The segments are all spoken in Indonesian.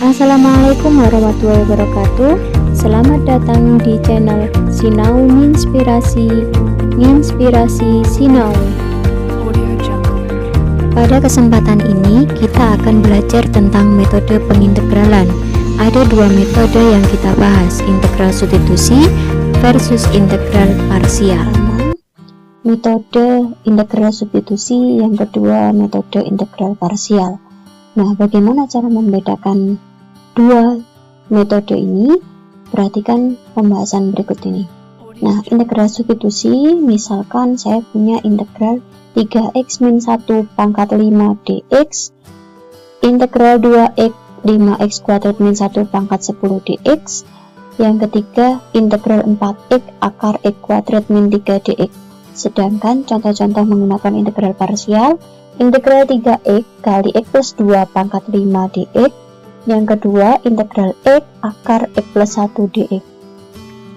Assalamualaikum warahmatullahi wabarakatuh. Selamat datang di channel Sinau Nginspirasi Sinau. Pada kesempatan ini kita akan belajar tentang metode pengintegralan. Ada dua metode yang kita bahas, integral substitusi versus integral parsial. Metode integral substitusi, yang kedua metode integral parsial. Nah, bagaimana cara membedakan dua metode ini? Perhatikan pembahasan berikut ini. Nah, integral substitusi, misalkan saya punya integral 3x min 1 pangkat 5 dx, integral 2x 5x kuadrat min 1 pangkat 10 dx, yang ketiga integral 4x akar x kuadrat min 3 dx. Sedangkan contoh-contoh menggunakan integral parsial, integral 3x kali x plus 2 pangkat 5 dx, yang kedua integral x akar x plus 1 dx.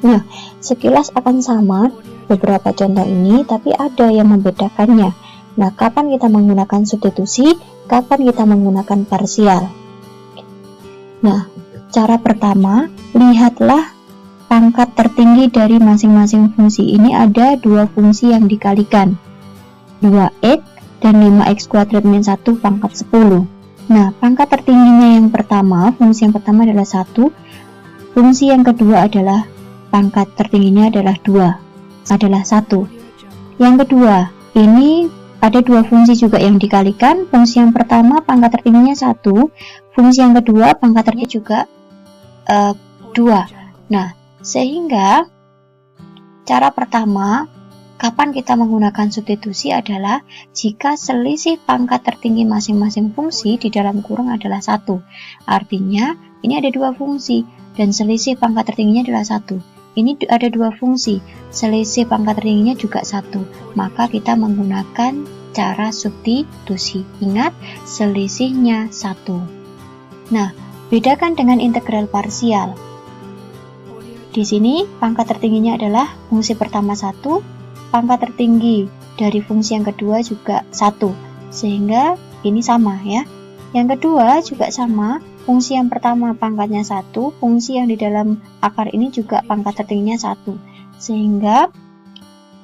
Nah, sekilas akan sama beberapa contoh ini, tapi ada yang membedakannya. Nah, kapan kita menggunakan substitusi, kapan kita menggunakan parsial. Nah, cara pertama, lihatlah pangkat tertinggi dari masing-masing fungsi. Ini ada dua fungsi yang dikalikan, 2x dan 5x kuadrat min 1 pangkat 10. Nah, pangkat tertingginya yang pertama, fungsi yang pertama adalah 1, fungsi yang kedua adalah pangkat tertingginya adalah 2, adalah 1. Yang kedua, ini ada dua fungsi juga yang dikalikan, fungsi yang pertama pangkat tertingginya 1, fungsi yang kedua pangkat tertingginya juga 2. Nah, sehingga cara pertama kapan kita menggunakan substitusi adalah jika selisih pangkat tertinggi masing-masing fungsi di dalam kurung adalah 1. Artinya ini ada dua fungsi dan selisih pangkat tertingginya adalah 1. Ini ada dua fungsi, selisih pangkat tertingginya juga 1. Maka kita menggunakan cara substitusi. Ingat, selisihnya 1. Nah, bedakan dengan integral parsial. Di sini pangkat tertingginya adalah fungsi pertama 1, pangkat tertinggi dari fungsi yang kedua juga 1, sehingga ini sama ya. Yang kedua juga sama, fungsi yang pertama pangkatnya 1, fungsi yang di dalam akar ini juga pangkat tertingginya 1, sehingga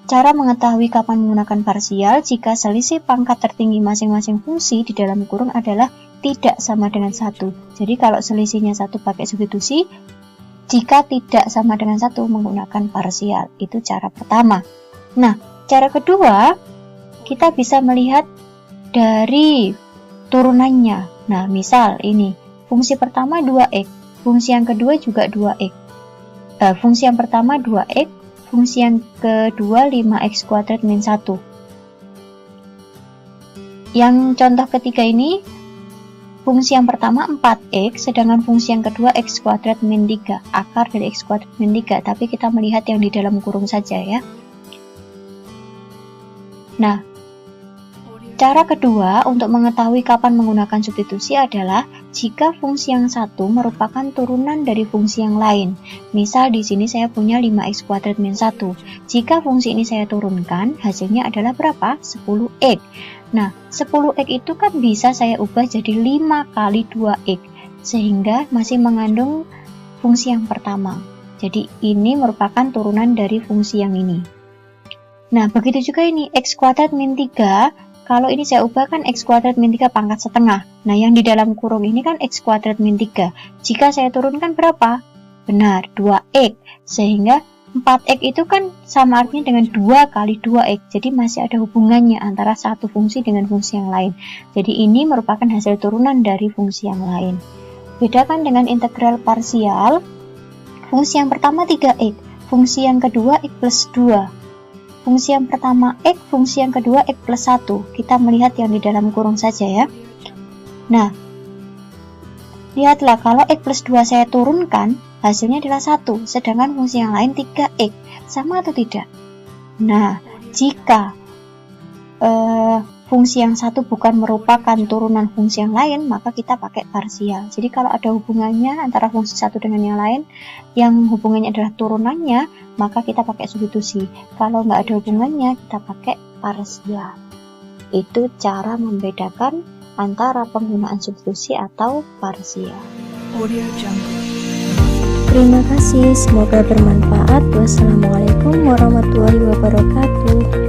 cara mengetahui kapan menggunakan parsial jika selisih pangkat tertinggi masing-masing fungsi di dalam kurung adalah tidak sama dengan 1. Jadi kalau selisihnya 1 pakai substitusi, jika tidak sama dengan 1 menggunakan parsial. Itu cara pertama. Nah, cara kedua, kita bisa melihat dari turunannya. Nah, misal ini, fungsi pertama 2x, fungsi yang kedua juga 2x. Fungsi yang pertama 2x, fungsi yang kedua 5x kuadrat min 1. Yang contoh ketiga ini, fungsi yang pertama 4x, sedangkan fungsi yang kedua x kuadrat min 3, akar dari x kuadrat min 3, tapi kita melihat yang di dalam kurung saja ya. Nah, cara kedua untuk mengetahui kapan menggunakan substitusi adalah jika fungsi yang satu merupakan turunan dari fungsi yang lain. Misal di sini saya punya 5x kuadrat min 1. Jika fungsi ini saya turunkan, hasilnya adalah berapa? 10x. Nah, 10x itu kan bisa saya ubah jadi 5 kali 2x, sehingga masih mengandung fungsi yang pertama. Jadi ini merupakan turunan dari fungsi yang ini. Nah, begitu juga ini x kuadrat min 3, kalau ini saya ubah kan x kuadrat min 3 pangkat setengah. Nah, yang di dalam kurung ini kan x kuadrat min 3. Jika saya turunkan berapa? Benar, 2x. Sehingga 4x itu kan sama artinya dengan 2 kali 2x. Jadi masih ada hubungannya antara satu fungsi dengan fungsi yang lain. Jadi ini merupakan hasil turunan dari fungsi yang lain. Bedakan dengan integral parsial, fungsi yang pertama 3x, fungsi yang kedua x plus 2. Fungsi yang pertama x, fungsi yang kedua x plus 1. Kita melihat yang di dalam kurung saja ya. Nah, lihatlah kalau x plus 2 saya turunkan, hasilnya adalah 1, sedangkan fungsi yang lain 3x. Sama atau tidak? Nah, jika fungsi yang satu bukan merupakan turunan fungsi yang lain, maka kita pakai parsial. Jadi kalau ada hubungannya antara fungsi satu dengan yang lain, yang hubungannya adalah turunannya, maka kita pakai substitusi. Kalau nggak ada hubungannya, kita pakai parsial. Itu cara membedakan antara penggunaan substitusi atau parsial. Audio Jungle. Terima kasih, semoga bermanfaat. Wassalamualaikum warahmatullahi wabarakatuh.